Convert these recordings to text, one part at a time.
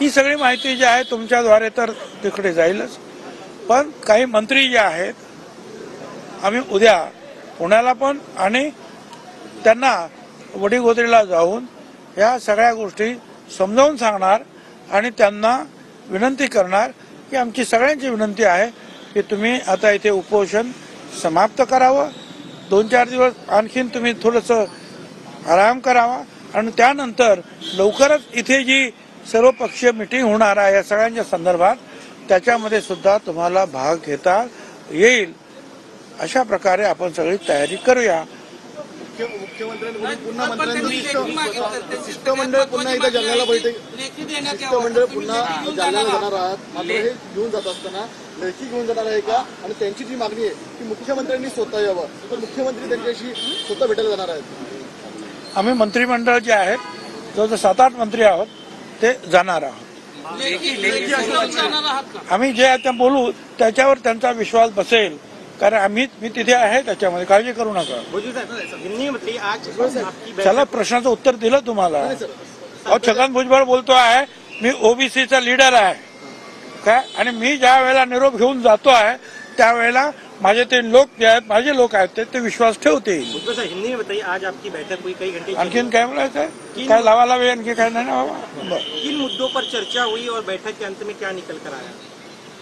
ही सगळी माहिती जी आहे तुमच्याद्वारे तर तिकडे जाईलच, पण काही मंत्री जे आहेत आम्ही उद्या पुण्याला पण आणि त्यांना वडीगोद्रीला जाऊन या सगळ्या गोष्टी समजावून सांगणार आणि त्यांना विनंती करणार की आमची सगळ्यांची विनंती आहे की तुम्ही आता इथे उपोषण समाप्त करावं, 2-4 दिवस आणखीन तुम्ही थोडंसं आराम करावा आणि त्यानंतर लवकरच इथे जी सर्वपक्षीय मीटिंग होणार आहे या सगळ्यांच्या संदर्भात त्याच्यामध्ये सुद्धा तुम्हाला भाग घेता येईल, अशा प्रकारे आपण सगळी तयारी करूया। मुख्यमंत्र्यांकडून पुन्हा मंत्र्यांनी शिष्टमंडळ पुन्हा एकदा जालन्याला बैठक शिष्टमंडळ पुन्हा जालन्याला जाणार आहात, मात्र हे घेऊन जात असताना लेखी घेऊन जाणार आहे का? आणि त्यांची जी मागणी आहे की मुख्यमंत्र्यांनी स्वतः यावं, तर मुख्यमंत्री त्यांच्याशी स्वतः भेटायला जाणार आहेत। आम्ही मंत्रिमंडळ जे आहेत जवळजवळ 7-8 मंत्री आहोत ते जाणार आहोत। आम्ही जे आता बोलू त्याच्यावर त्यांचा विश्वास बसेल, कारण मी तिथे आहे त्याच्यामध्ये, काळजी करू नका। चला, प्रश्नाचं उत्तर दिलं तुम्हाला। अहो, छगन भुजबळ बोलतो आहे मी ओबीसीचा लीडर आहे काय, आणि मी ज्या वेळेला निरोप घेऊन जातो आहे त्यावेळेला माझे ते लोक जे आहेत, माझे लोक आहेत ते विश्वास ठेवतील। हिंदी में बताइए, आज आपकी बैठक हुई, कई घंटे आणखीन काय बोलायचं आहे? काय लावा आणखी काय नाही ना बाबा। किन मुद्दों पर चर्चा हुई और बैठक के अंत में क्या निकल कर आया?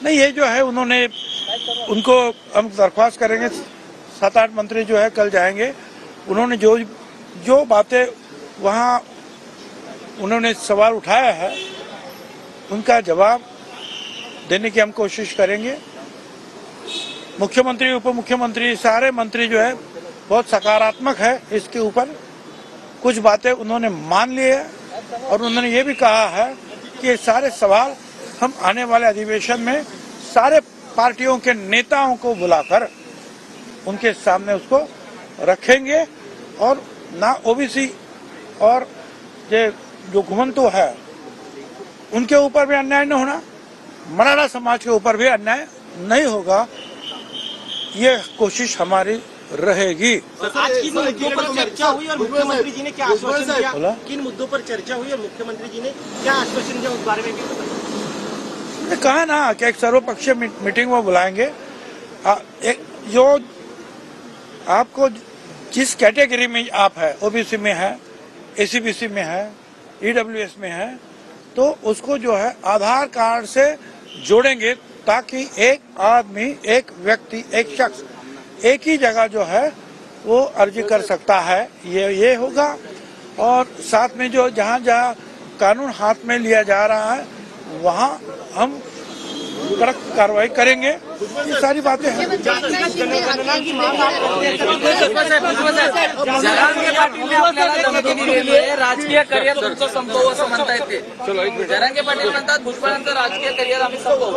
नहीं, ये जो है उन्होंने उनको हम दरख्वास्त करेंगे, 7-8 मंत्री जो है कल जाएंगे, उन्होंने जो बातें वहाँ उन्होंने सवाल उठाया है उनका जवाब देने की हम कोशिश करेंगे। मुख्यमंत्री, उप मुख्यमंत्री, सारे मंत्री जो है बहुत सकारात्मक है इसके ऊपर। कुछ बातें उन्होंने मान ली है और उन्होंने ये भी कहा है कि ये सारे सवाल हम आने वाले अधिवेशन में सारे पार्टियों के नेताओं को बुलाकर उनके सामने उसको रखेंगे और ना ओबीसी और जो घुमंतु है उनके ऊपर भी अन्याय न होना, मराठा समाज के ऊपर भी अन्याय नहीं होगा, ये कोशिश हमारी रहेगी। आज किन मुद्दों पर चर्चा हुई और मुख्यमंत्री जी ने क्या आश्वासन दिया? किन मुद्दों पर चर्चा हुई और मुख्यमंत्री जी ने क्या आश्वासन दिया, उस बारे में भी बताइए। मैंने कहा ना कि एक सर्वपक्षीय मीटिंग वो बुलाएंगे। जो आपको जिस कैटेगरी में आप है, ओबीसी में है, एसीबीसी में है, ईडब्ल्यूएस में है, तो उसको जो है आधार कार्ड से जोड़ेंगे ताकि एक आदमी, एक व्यक्ति, एक शख्स एक ही जगह जो है वो अर्जी कर सकता है, ये होगा। और साथ में जो जहाँ कानून हाथ में लिया जा रहा है वहाँ हम कड़क कार्रवाई करेंगे। ये सारी बातें हैं। राजकीय करिअर तुमचं संपवू असं म्हणता येते। जरांगे पाटील म्हणतात भुजबळांचं राजकीय करिअर आम्ही संपवू।